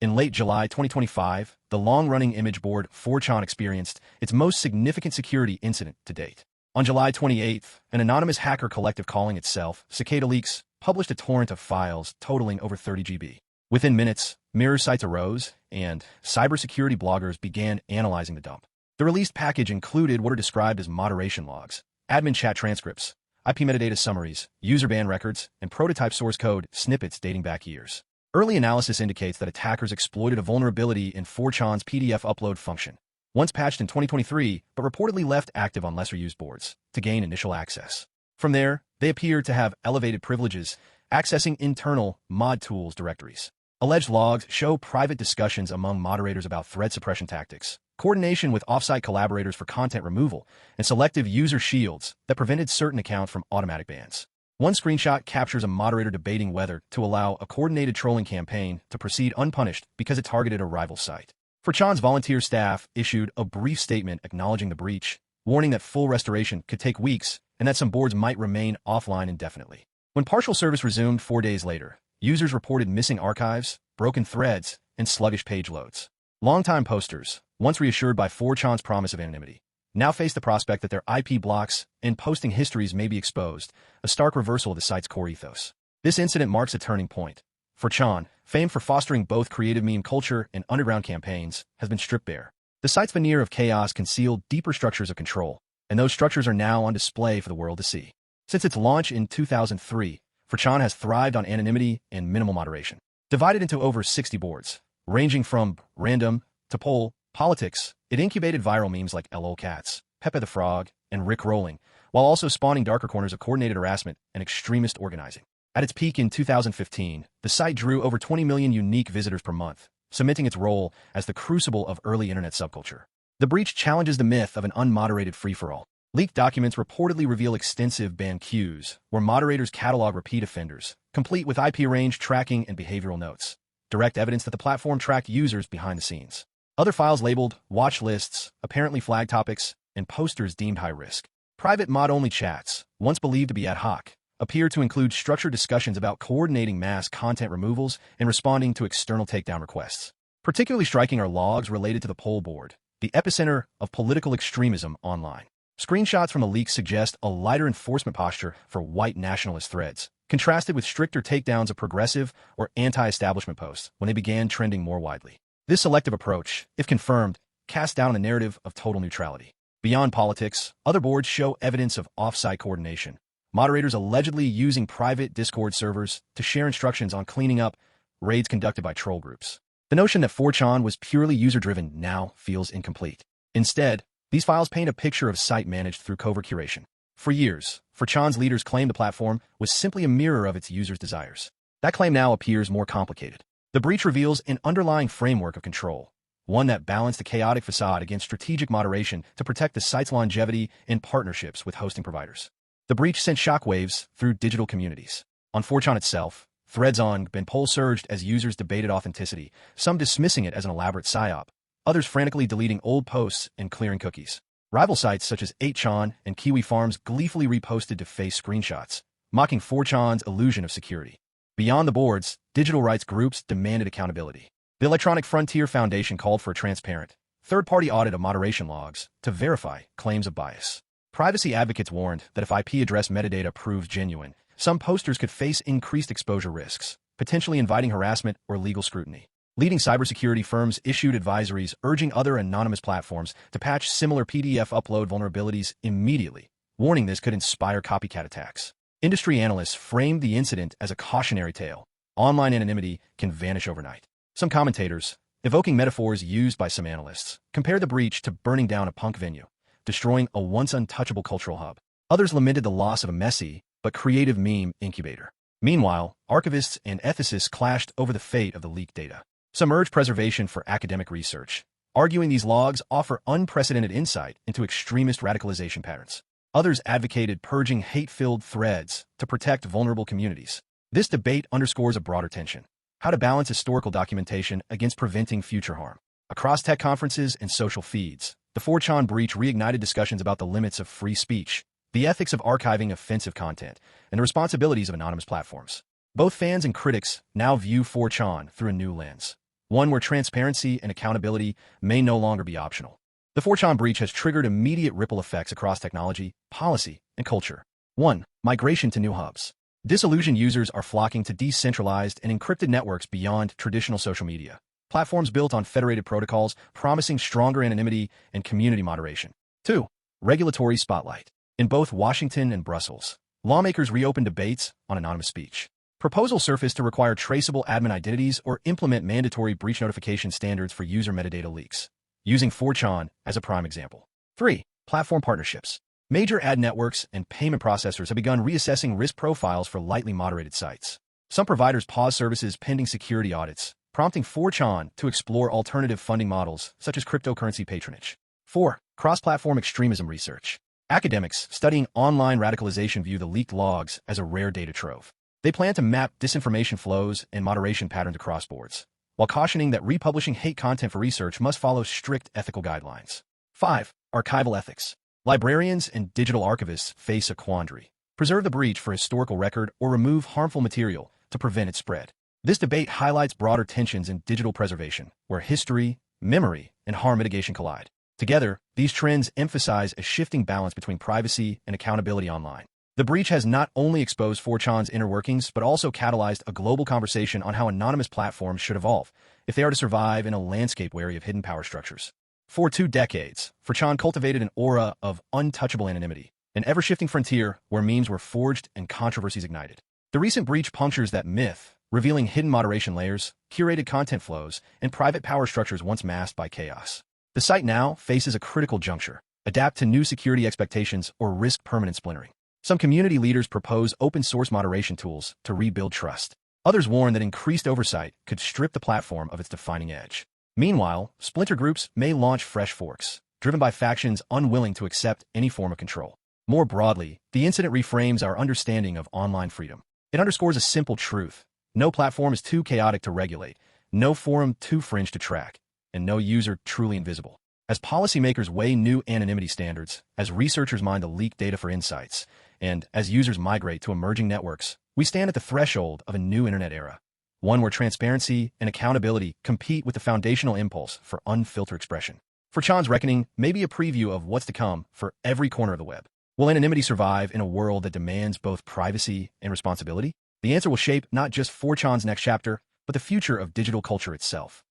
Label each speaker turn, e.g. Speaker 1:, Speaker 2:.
Speaker 1: In late July 2025, the long-running image board 4chan experienced its most significant security incident to date. On July 28th, an anonymous hacker collective calling itself Cicada Leaks published a torrent of files totaling over 30 GB. Within minutes, mirror sites arose, and cybersecurity bloggers began analyzing the dump. The released package included what are described as moderation logs, admin chat transcripts, IP metadata summaries, user ban records, and prototype source code snippets dating back years. Early analysis indicates that attackers exploited a vulnerability in 4chan's PDF upload function, once patched in 2023 but reportedly left active on lesser-used boards, to gain initial access. From there, they appear to have elevated privileges, accessing internal mod tools directories. Alleged logs show private discussions among moderators about thread suppression tactics, coordination with off-site collaborators for content removal, and selective user shields that prevented certain accounts from automatic bans. One screenshot captures a moderator debating whether to allow a coordinated trolling campaign to proceed unpunished because it targeted a rival site. 4chan's volunteer staff issued a brief statement acknowledging the breach, warning that full restoration could take weeks and that some boards might remain offline indefinitely. When partial service resumed 4 days later, users reported missing archives, broken threads, and sluggish page loads. Longtime posters, once reassured by 4chan's promise of anonymity, now face the prospect that their IP blocks and posting histories may be exposed, a stark reversal of the site's core ethos. This incident marks a turning point. 4chan, famed for fostering both creative meme culture and underground campaigns, has been stripped bare. The site's veneer of chaos concealed deeper structures of control, and those structures are now on display for the world to see. Since its launch in 2003, 4chan has thrived on anonymity and minimal moderation. Divided into over 60 boards, ranging from random to poll, politics, it incubated viral memes like LOL Cats, Pepe the Frog, and Rick Rolling, while also spawning darker corners of coordinated harassment and extremist organizing. At its peak in 2015, the site drew over 20 million unique visitors per month, cementing its role as the crucible of early internet subculture. The breach challenges the myth of an unmoderated free-for-all. Leaked documents reportedly reveal extensive ban queues, where moderators catalog repeat offenders, complete with IP range tracking and behavioral notes, direct evidence that the platform tracked users behind the scenes. Other files labeled watch lists, apparently flagged topics, and posters deemed high risk. Private mod-only chats, once believed to be ad hoc, appear to include structured discussions about coordinating mass content removals and responding to external takedown requests. Particularly striking are logs related to the poll board, the epicenter of political extremism online. Screenshots from the leaks suggest a lighter enforcement posture for white nationalist threads, contrasted with stricter takedowns of progressive or anti-establishment posts when they began trending more widely. This selective approach, if confirmed, casts down the narrative of total neutrality. Beyond politics, other boards show evidence of off-site coordination. Moderators allegedly using private Discord servers to share instructions on cleaning up raids conducted by troll groups. The notion that 4chan was purely user-driven now feels incomplete. Instead, these files paint a picture of site managed through covert curation. For years, 4chan's leaders claimed the platform was simply a mirror of its users' desires. That claim now appears more complicated. The breach reveals an underlying framework of control, one that balanced the chaotic facade against strategic moderation to protect the site's longevity in partnerships with hosting providers. The breach sent shockwaves through digital communities. On 4chan itself, threads on Ben poll surged as users debated authenticity, some dismissing it as an elaborate psyop, others frantically deleting old posts and clearing cookies. Rival sites such as 8chan and Kiwi Farms gleefully reposted defaced screenshots, mocking 4chan's illusion of security. Beyond the boards, digital rights groups demanded accountability. The Electronic Frontier Foundation called for a transparent, third-party audit of moderation logs to verify claims of bias. Privacy advocates warned that if IP address metadata proves genuine, some posters could face increased exposure risks, potentially inviting harassment or legal scrutiny. Leading cybersecurity firms issued advisories urging other anonymous platforms to patch similar PDF upload vulnerabilities immediately, warning this could inspire copycat attacks. Industry analysts framed the incident as a cautionary tale. Online anonymity can vanish overnight. Some commentators, evoking metaphors used by some analysts, compare the breach to burning down a punk venue, destroying a once untouchable cultural hub. Others lamented the loss of a messy but creative meme incubator. Meanwhile, archivists and ethicists clashed over the fate of the leaked data. Some urged preservation for academic research, arguing these logs offer unprecedented insight into extremist radicalization patterns. Others advocated purging hate-filled threads to protect vulnerable communities. This debate underscores a broader tension: how to balance historical documentation against preventing future harm. Across tech conferences and social feeds, the 4chan breach reignited discussions about the limits of free speech, the ethics of archiving offensive content, and the responsibilities of anonymous platforms. Both fans and critics now view 4chan through a new lens, one where transparency and accountability may no longer be optional. The 4chan breach has triggered immediate ripple effects across technology, policy, and culture. 1. Migration to new hubs. Disillusioned users are flocking to decentralized and encrypted networks beyond traditional social media. Platforms built on federated protocols promising stronger anonymity and community moderation. 2. Regulatory spotlight. In both Washington and Brussels, lawmakers reopened debates on anonymous speech. Proposals surfaced to require traceable admin identities or implement mandatory breach notification standards for user metadata leaks, using 4chan as a prime example. 3. Platform partnerships. Major ad networks and payment processors have begun reassessing risk profiles for lightly moderated sites. Some providers pause services pending security audits, prompting 4chan to explore alternative funding models such as cryptocurrency patronage. 4. Cross-platform extremism research. Academics studying online radicalization view the leaked logs as a rare data trove. They plan to map disinformation flows and moderation patterns across boards, while cautioning that republishing hate content for research must follow strict ethical guidelines. 5. Archival ethics. Librarians and digital archivists face a quandary. Preserve the breach for historical record or remove harmful material to prevent its spread. This debate highlights broader tensions in digital preservation, where history, memory, and harm mitigation collide. Together, these trends emphasize a shifting balance between privacy and accountability online. The breach has not only exposed 4chan's inner workings, but also catalyzed a global conversation on how anonymous platforms should evolve if they are to survive in a landscape wary of hidden power structures. For 2 decades, 4chan cultivated an aura of untouchable anonymity, an ever-shifting frontier where memes were forged and controversies ignited. The recent breach punctures that myth, revealing hidden moderation layers, curated content flows, and private power structures once masked by chaos. The site now faces a critical juncture: adapt to new security expectations or risk permanent splintering. Some community leaders propose open-source moderation tools to rebuild trust. Others warn that increased oversight could strip the platform of its defining edge. Meanwhile, splinter groups may launch fresh forks, driven by factions unwilling to accept any form of control. More broadly, the incident reframes our understanding of online freedom. It underscores a simple truth: no platform is too chaotic to regulate, no forum too fringe to track, and no user truly invisible. As policymakers weigh new anonymity standards, as researchers mine the leaked data for insights, and as users migrate to emerging networks, we stand at the threshold of a new internet era, one where transparency and accountability compete with the foundational impulse for unfiltered expression. 4chan's reckoning may be a preview of what's to come for every corner of the web. Will anonymity survive in a world that demands both privacy and responsibility? The answer will shape not just 4chan's next chapter, but the future of digital culture itself.